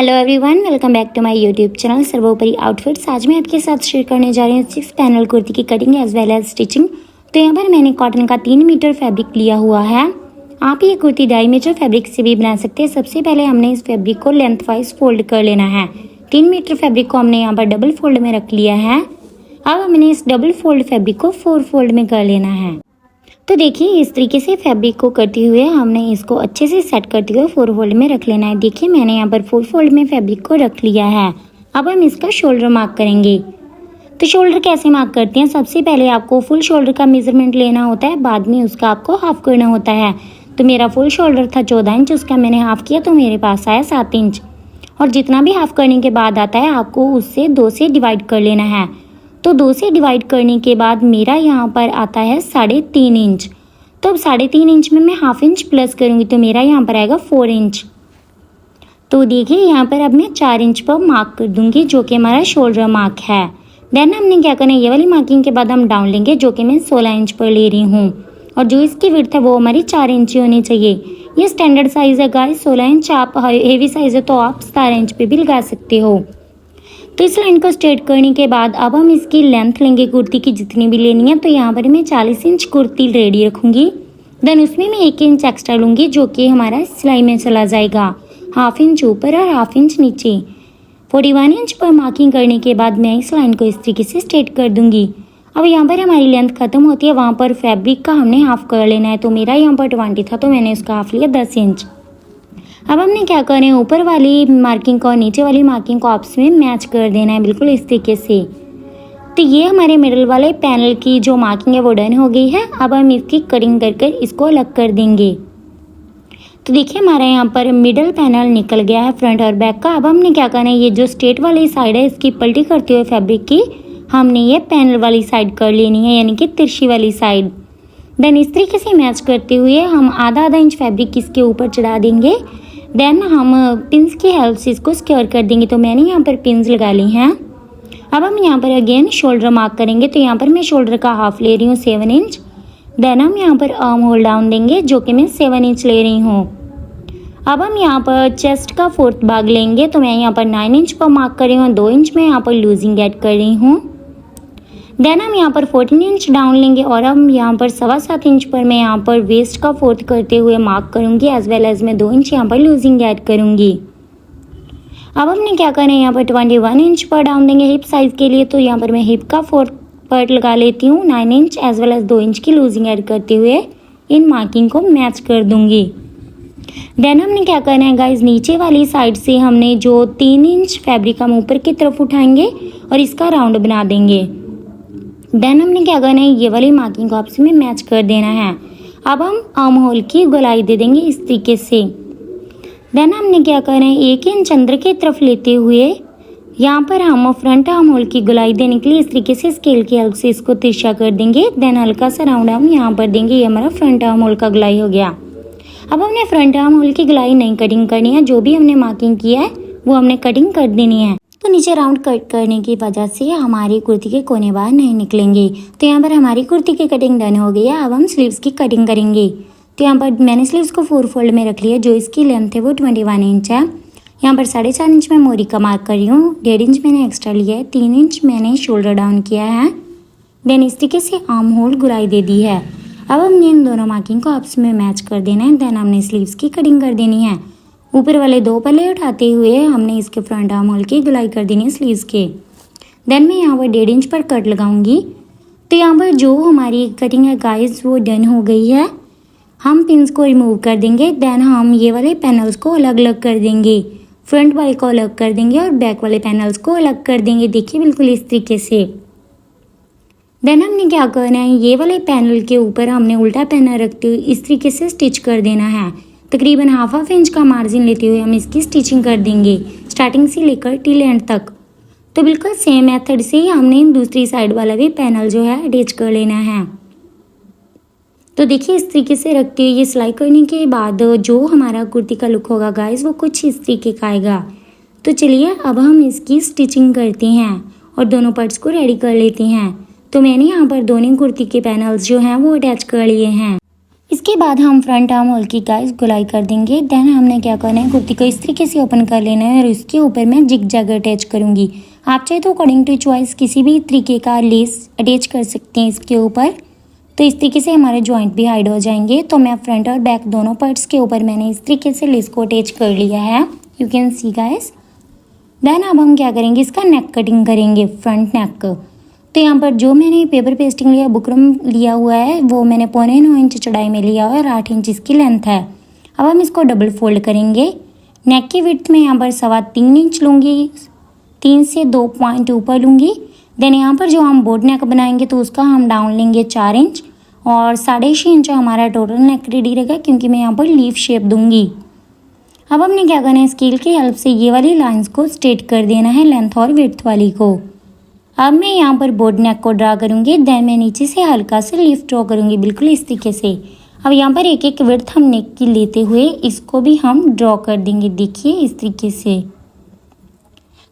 Hello everyone, welcome back to my YouTube channel Sarvopari outfits. आज मैं आपके साथ शेयर करने जा रही हूँ 6 पैनल कुर्ती की cutting as well as stitching. तो यहाँ पर मैंने कॉटन का 3 मीटर फैब्रिक लिया हुआ है। आप ये कुर्ती 2.5 मीटर फैब्रिक से भी बना सकते हैं। सबसे पहले हमने इस फैब्रिक को लेंथ वाइज फोल्ड कर लेना है। 3 मीटर फैब्रिक को हमने यहाँ पर डबल फोल्ड में रख लिया है। अब हमने इस डबल फोल्ड फैब्रिक को 4 फोल्ड में कर लेना है। तो देखिए, इस तरीके से फैब्रिक को करते हुए हमने इसको अच्छे से सेट करते हुए 4 फोल्ड में रख लेना है। देखिए, मैंने यहाँ पर 4 फोल्ड में फैब्रिक को रख लिया है। अब हम इसका शोल्डर मार्क करेंगे। तो शोल्डर कैसे मार्क करते हैं? सबसे पहले आपको फुल शोल्डर का मेजरमेंट लेना होता है, बाद में उसका आपको हाफ करना होता है। तो मेरा फुल शोल्डर था 14 इंच, उसका मैंने हाफ किया तो मेरे पास आया 7 इंच। और जितना भी हाफ करने के बाद आता है आपको उससे 2 से डिवाइड कर लेना है। तो 2 से डिवाइड करने के बाद मेरा यहाँ पर आता है 3.5 इंच। तो अब 3.5 इंच में मैं हाफ इंच प्लस करूँगी तो मेरा यहाँ पर आएगा 4 इंच। तो देखिए, यहाँ पर अब मैं 4 इंच पर मार्क कर दूंगी, जो कि हमारा शोल्डर मार्क है। देन हमने क्या करना है, ये वाली मार्किंग के बाद हम डाउन लेंगे, जो कि मैं 16 इंच पर ले रही हूँ। और जो इसकी विड्थ है वो हमारी 4 इंच होनी चाहिए। ये स्टैंडर्ड साइज़ है गाइस, 16 इंच। आप हेवी साइज़ है तो आप 17 इंच पे भी लगा सकते हो। तो इस लाइन को स्ट्रेट करने के बाद अब हम इसकी लेंथ लेंगे कुर्ती की, जितनी भी लेनी है। तो यहाँ पर मैं 40 इंच कुर्ती रेडी रखूँगी। देन उसमें मैं 1 इंच एक्स्ट्रा लूँगी, जो कि हमारा सिलाई में चला जाएगा। हाफ इंच ऊपर और हाफ इंच नीचे। 41 इंच पर मार्किंग करने के बाद मैं इस लाइन को इस तरीके से स्ट्रेट कर दूँगी। अब यहाँ पर हमारी लेंथ खत्म होती है, वहाँ पर फैब्रिक का हमने हाफ कर लेना है। तो मेरा यहाँ पर 20 था तो मैंने उसका हाफ लिया 10 इंच। अब हमने क्या करना है, ऊपर वाली मार्किंग को और नीचे वाली मार्किंग को आपस में मैच कर देना है, बिल्कुल इस तरीके से। तो ये हमारे मिडल वाले पैनल की जो मार्किंग है वो डन हो गई है। अब हम इसकी कटिंग कर इसको अलग कर देंगे। तो देखिए, हमारा यहाँ पर मिडल पैनल निकल गया है फ्रंट और बैक का। अब हमने क्या करना है, ये जो स्ट्रेट वाली साइड है इसकी पलटी करते हुए फैब्रिक की हमने ये पैनल वाली साइड कर लेनी है, यानी कि तिरछी वाली साइड। देन इस तरीके से मैच करते हुए हम आधा इंच फैब्रिक इसके ऊपर चढ़ा देंगे। देन हम पिंस की हेल्प से इसको सिक्योर कर देंगे। तो मैंने यहाँ पर पिंस लगा ली हैं। अब हम यहाँ पर अगेन शोल्डर मार्क करेंगे। तो यहाँ पर मैं शोल्डर का हाफ ले रही हूँ 7 इंच। देन हम यहाँ पर आर्म होल डाउन देंगे, जो कि मैं 7 इंच ले रही हूँ। अब हम यहाँ पर चेस्ट का 4th भाग लेंगे। तो मैं यहाँ पर 9 इंच पर मार्क कर रही हूँ, 2 इंच में यहाँ पर लूजिंग ऐड कर रही हूँ। देन हम यहाँ पर 14 इंच डाउन लेंगे और हम यहाँ पर 7.25 इंच पर मैं यहाँ पर वेस्ट का 4th करते हुए मार्क करूँगी, एज वेल एज मैं 2 इंच यहाँ पर लूजिंग ऐड करूँगी। अब हमने क्या करना है, यहाँ पर 21 इंच पर डाउन देंगे हिप साइज़ के लिए। तो यहाँ पर मैं हिप का 4th पार्ट लगा लेती हूँ 9 inch, as well as 2 inch की लूजिंग ऐड करते हुए इन मार्किंग को मैच कर दूँगी। देन हमने क्या करना है गाइज, नीचे वाली साइड से हमने जो 3 इंच फैब्रिक हम ऊपर की तरफ उठाएंगे और इसका राउंड बना देंगे। देन हमने क्या करना है, ये वाली मार्किंग को आपस में मैच कर देना है। अब हम आर्म होल की गोलाई दे देंगे इस तरीके से। देन हमने क्या करना है, 1 इंच अंदर की तरफ लेते हुए यहाँ पर हम फ्रंट आर्म होल की गोलाई देने के लिए इस तरीके से स्केल की हेल्प से इसको तिरछा कर देंगे। देन हल्का सा राउंड हम यहाँ पर देंगे। ये हमारा फ्रंट आर्म होल का गोलाई हो गया। अब हमने फ्रंट आर्म होल की गोलाई नहीं कटिंग करनी है, जो भी हमने मार्किंग किया है वो हमने कटिंग कर देनी है। तो नीचे राउंड कट करने की वजह से हमारी कुर्ती के कोने बाहर नहीं निकलेंगे। तो यहाँ पर हमारी कुर्ती की कटिंग डन हो गई है। अब हम स्लीव्स की कटिंग करेंगे। तो यहाँ पर मैंने स्लीव्स को 4 फोल्ड में रख लिया। जो इसकी लेंथ है वो 21 इंच है। यहाँ पर 4.5 इंच में मोरी का मार्क कर रही हूँ। 1.5 इंच मैंने एक्स्ट्रा लिया है। 3 इंच मैंने शोल्डर डाउन किया है। देन इस तरीके से आर्म होल गुराई दे दी है। अब हमने इन दोनों मार्किंग को आपस में मैच कर देना है। देन हमने स्लीव्स की कटिंग कर देनी है। ऊपर वाले 2 पल्ले उठाते हुए हमने इसके फ्रंट आर्म होल की गुलाई कर देनी है स्लीव्स के। देन मैं यहाँ पर 1.5 इंच पर कट लगाऊंगी। तो यहाँ पर जो हमारी कटिंग है गाइस वो डन हो गई है। हम पिंस को रिमूव कर देंगे। देन हम ये वाले पैनल्स को अलग अलग कर देंगे। फ्रंट वाले को अलग कर देंगे और बैक वाले पैनल्स को अलग कर देंगे। देखिए, बिल्कुल इस तरीके से। देन हमने क्या करना है, ये वाले पैनल के ऊपर हमने उल्टा पैनल रखते हुए इस तरीके से स्टिच कर देना है। तकरीबन हाफ इंच का मार्जिन लेते हुए हम इसकी स्टिचिंग कर देंगे, स्टार्टिंग से लेकर टिल एंड तक। तो बिल्कुल सेम मेथड से ही हमने दूसरी साइड वाला भी पैनल जो है अटैच कर लेना है। तो देखिए, इस तरीके से रखते हुए ये सिलाई करने के बाद जो हमारा कुर्ती का लुक होगा गाइस वो कुछ इस तरीके का आएगा। तो चलिए अब हम इसकी स्टिचिंग करते हैं और दोनों पार्ट्स को रेडी कर लेते हैं। तो मैंने यहाँ पर दोनों कुर्ती के पैनल्स जो हैं वो अटैच कर लिए हैं। इसके बाद हम फ्रंट आर्म होल की गाइस गुलाई कर देंगे। देन हमने क्या करना है, कुर्ती को इस तरीके से ओपन कर लेना है और इसके ऊपर मैं जिग जैग अटैच करूँगी। आप चाहे तो अकॉर्डिंग टू चॉइस किसी भी तरीके का लेस अटैच कर सकते हैं इसके ऊपर, तो इस तरीके से हमारे जॉइंट भी हाइड हो जाएंगे। तो मैं फ्रंट और बैक दोनों पार्ट्स के ऊपर मैंने इस तरीके से लेस को अटैच कर लिया है, you can see guys. Then अब हम क्या करेंगे, इसका नेक कटिंग करेंगे, फ्रंट नेक। तो यहाँ पर जो मैंने पेपर पेस्टिंग लिया, बुकरम लिया हुआ है, वो मैंने 0.9 इंच चौड़ाई में लिया हुआ है और 8 इंच इसकी लेंथ है। अब हम इसको डबल फोल्ड करेंगे। नेक की विड्थ में यहाँ पर 3.25 इंच लूँगी, 3 से 2 पॉइंट ऊपर लूँगी। देन यहाँ पर जो हम बोट नेक बनाएंगे तो उसका हम डाउन लेंगे 4 इंच और 6.5 इंच हमारा टोटल नेक रेडी रहेगा, क्योंकि मैं यहाँ पर लीफ शेप दूँगी। अब हमने क्या करना है, स्केल की हेल्प से ये वाली लाइंस को स्ट्रेट कर देना है, लेंथ और विड्थ वाली को। अब मैं यहाँ पर बोट नेक को ड्रा करूँगी। देन मैं नीचे से हल्का से लीफ ड्रॉ करूँगी, बिल्कुल इस तरीके से। अब यहाँ पर एक एक विड्थ हम नेक की लेते हुए इसको भी हम ड्रॉ कर देंगे, देखिए इस तरीके से।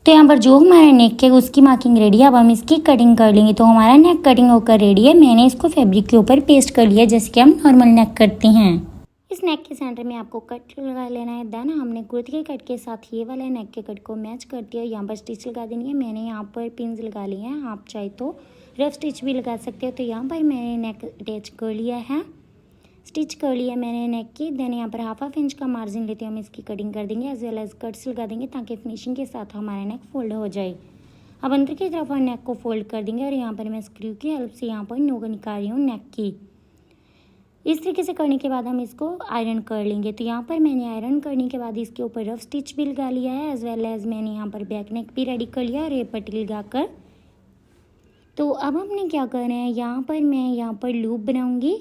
तो यहाँ पर जो हमारा नेक है उसकी मार्किंग रेडी है। अब हम इसकी कटिंग कर लेंगे। तो हमारा नेक कटिंग होकर रेडी है। मैंने इसको फैब्रिक के ऊपर पेस्ट कर लिया, जैसे कि हम नॉर्मल नेक करते हैं। इस नेक के सेंटर में आपको कट लगा लेना है। देन हमने कुर्ती के कट के साथ ये वाले नेक के कट को मैच करती है, यहाँ पर स्टिच लगा देनी है। मैंने यहाँ पर पिन्स लगा लिए हैं, आप चाहे तो रफ स्टिच भी लगा सकते हो। तो यहाँ पर मैंने नेक अटैच कर लिया है, स्टिच कर लिया मैंने नेक की। देन यहाँ पर हाफ इंच का मार्जिन लेते हैं, हम इसकी कटिंग कर देंगे, एज वेल एज कट्स लगा देंगे ताकि फिनिशिंग के साथ हमारा नेक फोल्ड हो जाए। अब अंदर की तरफ हम नेक को फोल्ड कर देंगे और यहाँ पर मैं स्क्रू की हेल्प से यहाँ पर नोक निकाल रही हूँ नेक की। इस तरीके से करने के बाद हम इसको आयरन कर लेंगे। तो यहाँ पर मैंने आयरन करने के बाद इसके ऊपर रफ स्टिच भी लगा लिया है, एज वेल एज मैंने यहाँ पर बैक नेक भी रेडी कर लिया और ये पट्टी लगा कर। तो अब हमने क्या करना है, यहाँ पर मैं यहाँ पर लूप बनाऊँगी।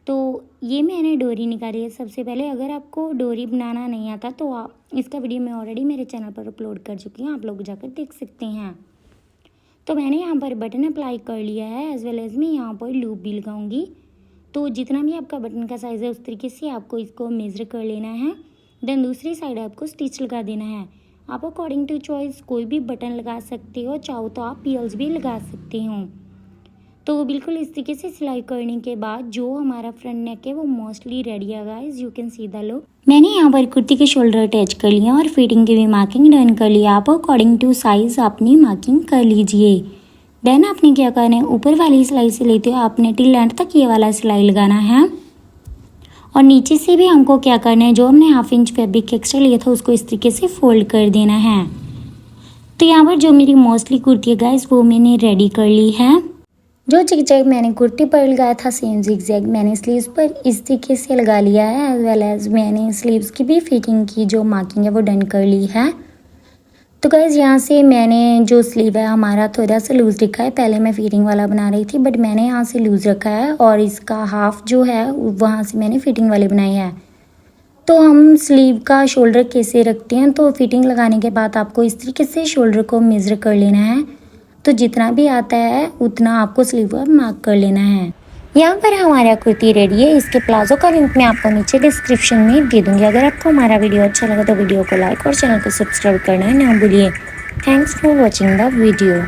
तो ये मैंने डोरी निकाली है सबसे पहले। अगर आपको डोरी बनाना नहीं आता तो आप इसका वीडियो मैं ऑलरेडी मेरे चैनल पर अपलोड कर चुकी हूँ, आप लोग जाकर देख सकते हैं। तो मैंने यहाँ पर बटन अप्लाई कर लिया है, एज वेल एज मैं यहाँ पर लूप भी लगाऊंगी। तो जितना भी आपका बटन का साइज़ है उस तरीके से आपको इसको मेज़र कर लेना है। देन दूसरी साइड आपको स्टिच लगा देना है। आप अकॉर्डिंग टू चॉइस कोई भी बटन लगा सकते हो, चाहो तो आप पील्स भी लगा सकते हो। तो बिल्कुल इस तरीके से सिलाई करने के बाद जो हमारा फ्रंट नेक है वो मोस्टली रेडी है guys, you can see the look. मैंने यहाँ पर कुर्ती के शोल्डर अटैच कर लिया और फिटिंग की भी मार्किंग डन कर लिया। आप अकॉर्डिंग टू साइज़ अपनी मार्किंग कर लीजिए। देन आपने क्या करना है, ऊपर वाली सिलाई से लेते हो आपने टिल एंड तक ये वाला सिलाई लगाना है और नीचे से भी हमको क्या करना है, जो हमने हाफ इंच फैब्रिक एक्स्ट्रा लिया था उसको इस तरीके से फोल्ड कर देना है। तो यहाँ पर जो मेरी मोस्टली कुर्ती है गाइस वो मैंने रेडी कर ली है। जो जिगजैग मैंने कुर्ती पर लगाया था सेम जिगजैग मैंने स्लीव्स पर इस तरीके से लगा लिया है, एज वेल एज मैंने स्लीव्स की भी फिटिंग की जो मार्किंग है वो डन कर ली है। तो गाइस यहाँ से मैंने जो स्लीव है हमारा थोड़ा सा लूज़ रखा है। पहले मैं फिटिंग वाला बना रही थी, बट मैंने यहाँ से लूज़ रखा है और इसका हाफ जो है वहाँ से मैंने फिटिंग वाली बनाई है। तो हम स्लीव का शोल्डर कैसे रखते हैं, तो फिटिंग लगाने के बाद आपको इस तरीके से शोल्डर को मेज़र कर लेना है। तो जितना भी आता है उतना आपको स्लीव पर मार्क कर लेना है। यहाँ पर हमारा कुर्ती रेडी है। इसके प्लाजो का लिंक मैं आपको नीचे डिस्क्रिप्शन में दे दूँगी। अगर आपको हमारा वीडियो अच्छा लगा तो वीडियो को लाइक और चैनल को सब्सक्राइब करना ना भूलिए। Thanks for watching the video.